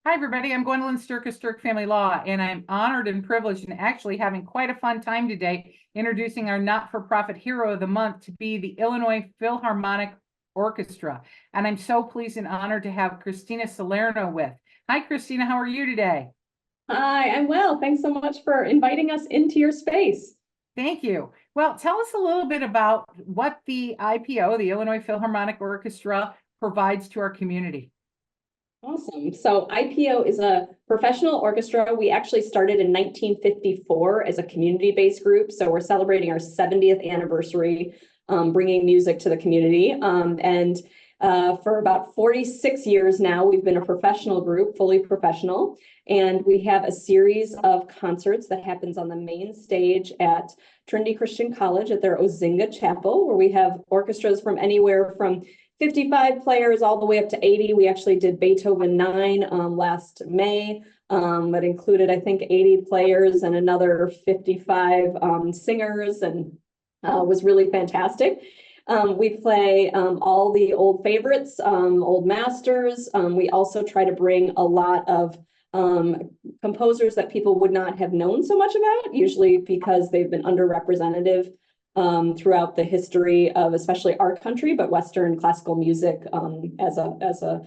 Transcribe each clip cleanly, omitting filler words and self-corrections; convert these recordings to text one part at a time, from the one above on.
Hi, everybody. I'm Gwendolyn Sterk of Sterk Family Law, and I'm honored and privileged and actually having quite a fun time today introducing our not-for-profit hero of the month to be the Illinois Philharmonic Orchestra. And I'm so pleased and honored to have Christina Salerno with. Hi, Christina. How are you today? Hi, I'm well. Thanks so much for inviting us into your space. Thank you. Well, tell us a little bit about what the IPO, the Illinois Philharmonic Orchestra, provides to our community. Awesome. So IPO is a professional orchestra. We actually started in 1954 as a community-based group. So we're celebrating our 70th anniversary, bringing music to the community. For about 46 years now, we've been a professional group, fully professional. And we have a series of concerts that happens on the main stage at Trinity Christian College at their Ozinga Chapel, where we have orchestras from anywhere from 55 players all the way up to 80. We actually did Beethoven 9 last May. That included, I think, 80 players and another 55 singers, and was really fantastic. We play all the old favorites, old masters. We also try to bring a lot of composers that people would not have known so much about, usually because they've been underrepresented throughout the history of especially our country, but Western classical music as a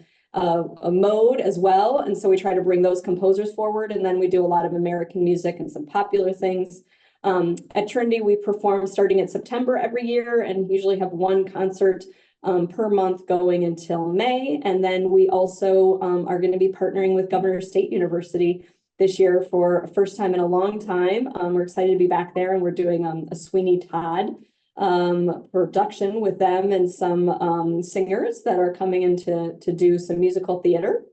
mode as well. And so we try to bring those composers forward, and then we do a lot of American music and some popular things. At Trinity, we perform starting in September every year and usually have one concert per month going until May. And then we also are going to be partnering with Governor State University this year for a first time in a long time. We're excited to be back there, and we're doing a Sweeney Todd production with them and some singers that are coming in to do some musical theater.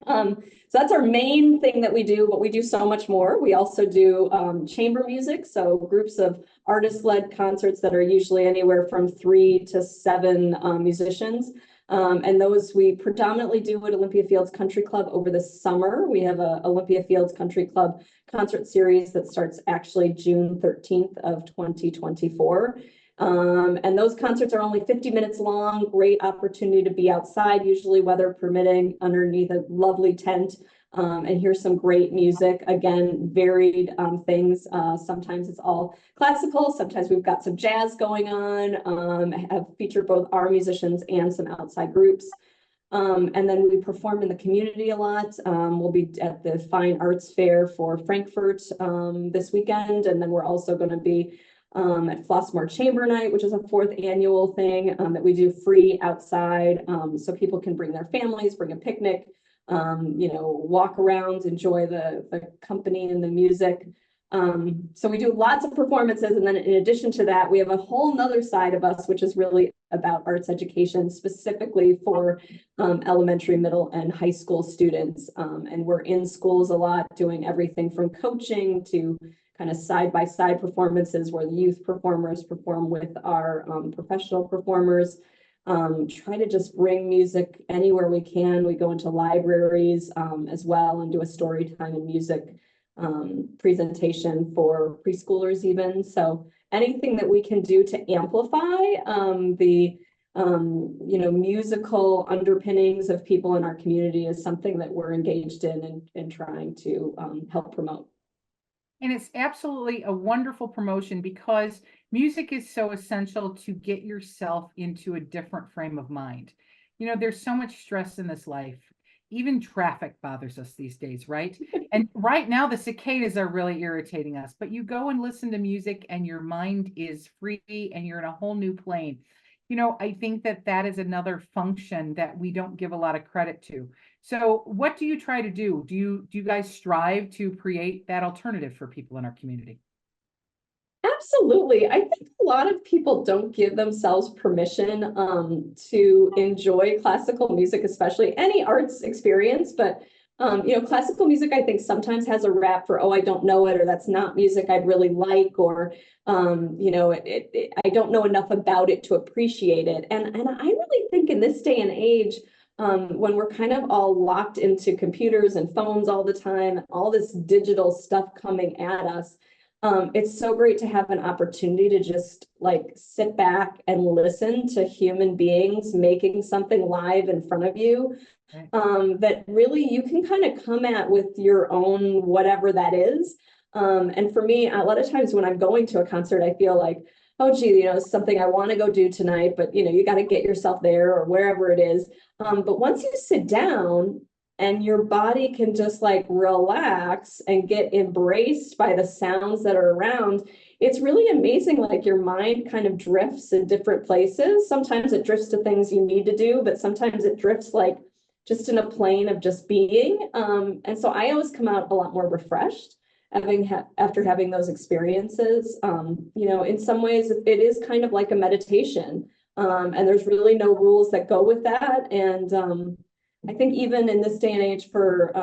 So that's our main thing that we do, but we do so much more. We also do chamber music, so groups of artist-led concerts that are usually anywhere from 3 to 7 musicians. And those we predominantly do at Olympia Fields Country Club over the summer. We have a Olympia Fields Country Club concert series that starts actually June 13th of 2024. And those concerts are only 50 minutes long, great opportunity to be outside, usually weather permitting, underneath a lovely tent, and hear some great music. Again, varied things. Sometimes it's all classical, sometimes we've got some jazz going on, have featured both our musicians and some outside groups. And then we perform in the community a lot. We'll be at the Fine Arts Fair for Frankfurt this weekend, and then we're also going to be at Flossmoor Chamber Night, which is a 4th annual thing that we do free outside, so people can bring their families, bring a picnic, walk around, enjoy the company and the music. So we do lots of performances, and then in addition to that, we have a whole nother side of us, which is really about arts education, specifically for elementary, middle, and high school students. And we're in schools a lot, doing everything from coaching to kind of side-by-side performances where the youth performers perform with our professional performers. Try to just bring music anywhere we can. We go into libraries as well and do a story time and music presentation for preschoolers even. So anything that we can do to amplify the musical underpinnings of people in our community is something that we're engaged in and trying to help promote. And it's absolutely a wonderful promotion because music is so essential to get yourself into a different frame of mind. There's so much stress in this life. Even traffic bothers us these days, right? And right now, the cicadas are really irritating us. But you go and listen to music and your mind is free and you're in a whole new plane. I think that is another function that we don't give a lot of credit to. So what do you try to do? Do you guys strive to create that alternative for people in our community? Absolutely. I think a lot of people don't give themselves permission to enjoy classical music, especially any arts experience. But classical music, I think sometimes has a rap for, oh, I don't know it, or that's not music I'd really like, or I don't know enough about it to appreciate it. And I really think in this day and age, when we're kind of all locked into computers and phones all the time, all this digital stuff coming at us, It's so great to have an opportunity to just like sit back and listen to human beings making something live in front of you. Right. That really you can kind of come at with your own whatever that is. And for me, a lot of times when I'm going to a concert, I feel like, oh, gee, it's something I want to go do tonight, but you got to get yourself there or wherever it is. But once you sit down and your body can just like relax and get embraced by the sounds that are around, it's really amazing. Like your mind kind of drifts in different places. Sometimes it drifts to things you need to do, but sometimes it drifts like just in a plane of just being. And so I always come out a lot more refreshed after having those experiences. In some ways it is kind of like a meditation. And there's really no rules that go with that. And I think even in this day and age for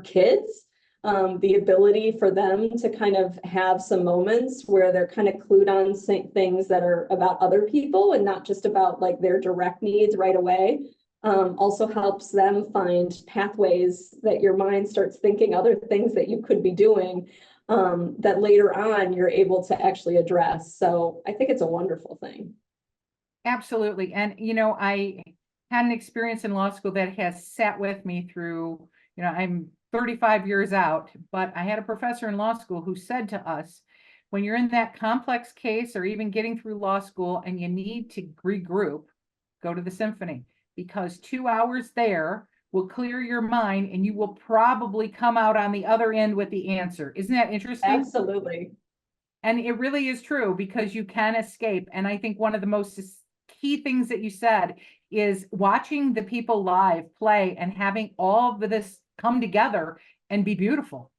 kids, the ability for them to kind of have some moments where they're kind of clued on things that are about other people and not just about like their direct needs right away, also helps them find pathways that your mind starts thinking other things that you could be doing, that later on you're able to actually address. So I think it's a wonderful thing. Absolutely. And, I had an experience in law school that has sat with me through, I'm 35 years out, but I had a professor in law school who said to us, when you're in that complex case or even getting through law school and you need to regroup, go to the symphony, because 2 hours there will clear your mind and you will probably come out on the other end with the answer. Isn't that interesting? Absolutely. And it really is true because you can escape. And I think one of the most key things that you said is watching the people live play and having all of this come together and be beautiful,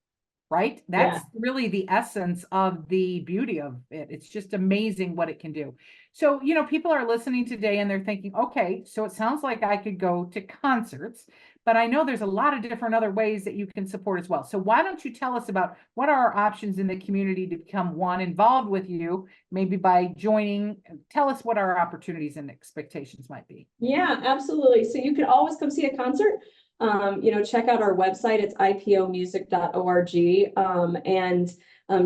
right? That's really the essence of the beauty of it. It's just amazing what it can do. So, people are listening today and they're thinking, okay, so it sounds like I could go to concerts, but I know there's a lot of different other ways that you can support as well. So why don't you tell us about what are our options in the community to become involved with you, maybe by joining, tell us what our opportunities and expectations might be. Yeah, absolutely. So you can always come see a concert. Check out our website. It's ipomusic.org.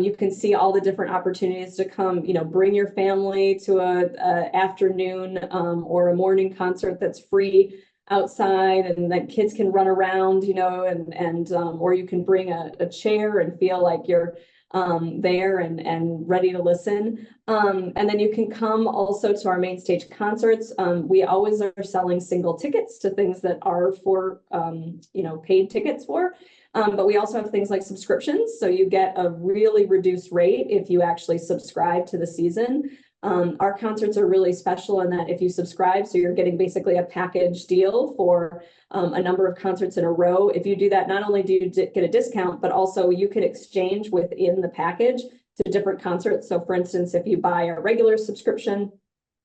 You can see all the different opportunities to come, bring your family to a afternoon or a morning concert that's free outside, and that kids can run around, or you can bring a chair and feel like you're there and ready to listen. And then you can come also to our main stage concerts. We always are selling single tickets to things that are for, paid tickets for. But we also have things like subscriptions. So you get a really reduced rate if you actually subscribe to the season. Our concerts are really special in that if you subscribe, so you're getting basically a package deal for a number of concerts in a row. If you do that, not only do you get a discount, but also you can exchange within the package to different concerts. So for instance, if you buy a regular subscription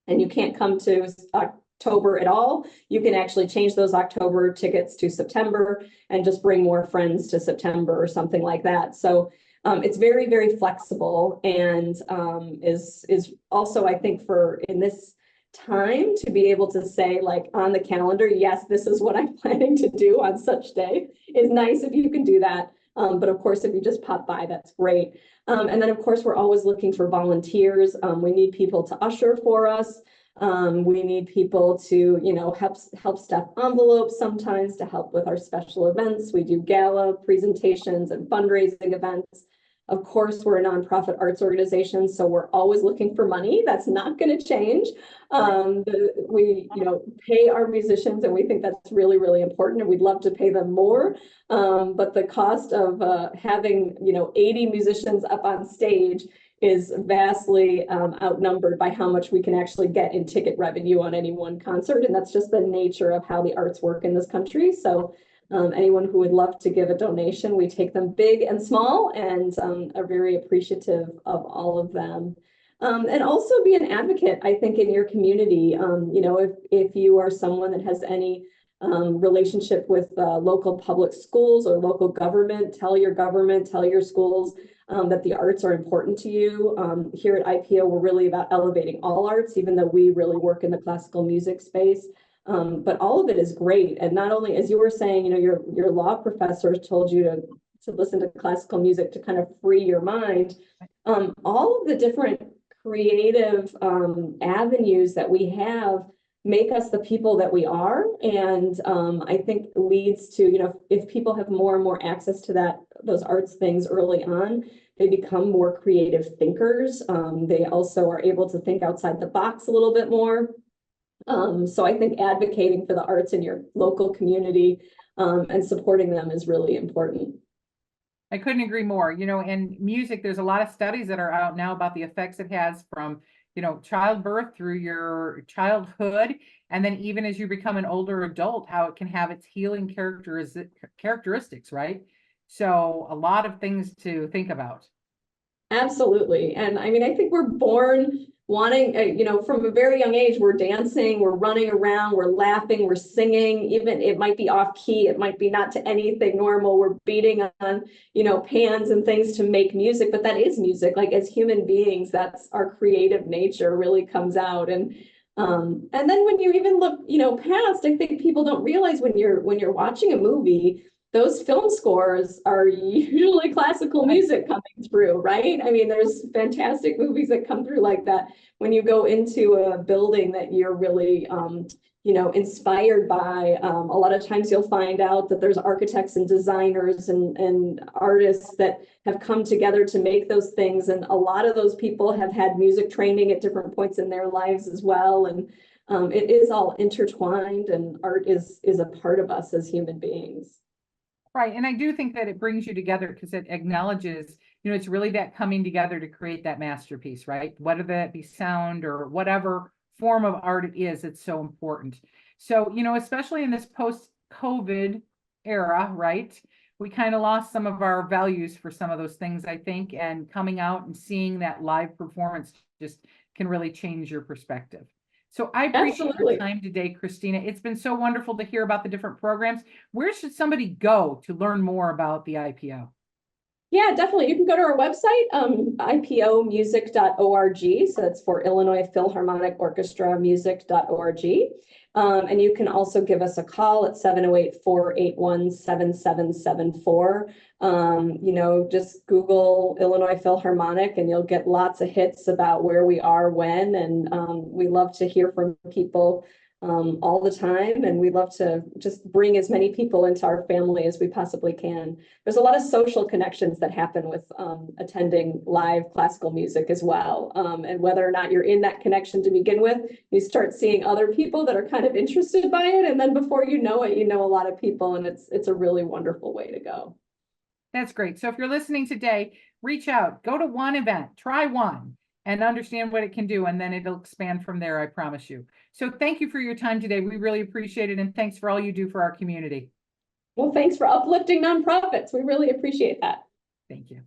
and you can't come to October at all, you can actually change those October tickets to September and just bring more friends to September or something like that. So it's very, very flexible, and is also, I think, for in this time to be able to say, like, on the calendar, yes, this is what I'm planning to do on such day, is nice if you can do that. But of course, if you just pop by, that's great. And then, of course, we're always looking for volunteers. We need people to usher for us. We need people to, help stuff envelopes sometimes, to help with our special events. We do gala presentations and fundraising events. Of course, we're a nonprofit arts organization, so we're always looking for money. That's not going to change. We, pay our musicians, and we think that's really, really important, and we'd love to pay them more. But the cost of having, 80 musicians up on stage is vastly outnumbered by how much we can actually get in ticket revenue on any one concert. And that's just the nature of how the arts work in this country. So anyone who would love to give a donation, we take them big and small, and are very appreciative of all of them. And also be an advocate, I think, in your community. If you are someone that has any relationship with local public schools or local government, tell your schools that the arts are important to you. Here at IPO, we're really about elevating all arts, even though we really work in the classical music space. But all of it is great. And not only, as you were saying, your law professor told you to to listen to classical music to kind of free your mind. All of the different creative avenues that we have make us the people that we are. And I think leads to, you know, if people have more and more access to those arts things early on, they become more creative thinkers. They also are able to think outside the box a little bit more. So I think advocating for the arts in your local community and supporting them is really important. I couldn't agree more. You know, and music, there's a lot of studies that are out now about the effects it has from, you know, childbirth through your childhood, and then even as you become an older adult, how it can have its healing characteristics, right? So a lot of things to think about. Absolutely. And I mean, I think we're born wanting, you know, from a very young age, we're dancing, we're running around, we're laughing, we're singing, even it might be off key, it might be not to anything normal. We're beating on, you know, pans and things to make music, but that is music. Like as human beings, that's our creative nature really comes out. And then when you even look, you know, past, I think people don't realize when you're watching a movie, those film scores are usually classical music coming through, right? I mean, there's fantastic movies that come through like that. When you go into a building that you're really, you know, inspired by, a lot of times you'll find out that there's architects and designers and artists that have come together to make those things. And a lot of those people have had music training at different points in their lives as well. And it is all intertwined, and art is a part of us as human beings. Right. And I do think that it brings you together because it acknowledges, you know, it's really that coming together to create that masterpiece, right? Whether that be sound or whatever form of art it is, it's so important. So, you know, especially in this post-COVID era, right? We kind of lost some of our values for some of those things, I think, and coming out and seeing that live performance just can really change your perspective. So I appreciate your time today, Christina. It's been so wonderful to hear about the different programs. Where should somebody go to learn more about the IPO? Yeah, definitely. You can go to our website, ipomusic.org. So that's for Illinois Philharmonic Orchestra music.org. And you can also give us a call at 708-481-7774. You know, just Google Illinois Philharmonic and you'll get lots of hits about where we are when. And we love to hear from people all the time. And we love to just bring as many people into our family as we possibly can. There's a lot of social connections that happen with attending live classical music as well. And whether or not you're in that connection to begin with, you start seeing other people that are kind of interested by it. And then before you know it, you know a lot of people, and it's a really wonderful way to go. That's great. So if you're listening today, reach out, go to one event, try one, and understand what it can do, and then it'll expand from there, I promise you. So thank you for your time today. We really appreciate it, and thanks for all you do for our community. Well, thanks for uplifting nonprofits. We really appreciate that. Thank you.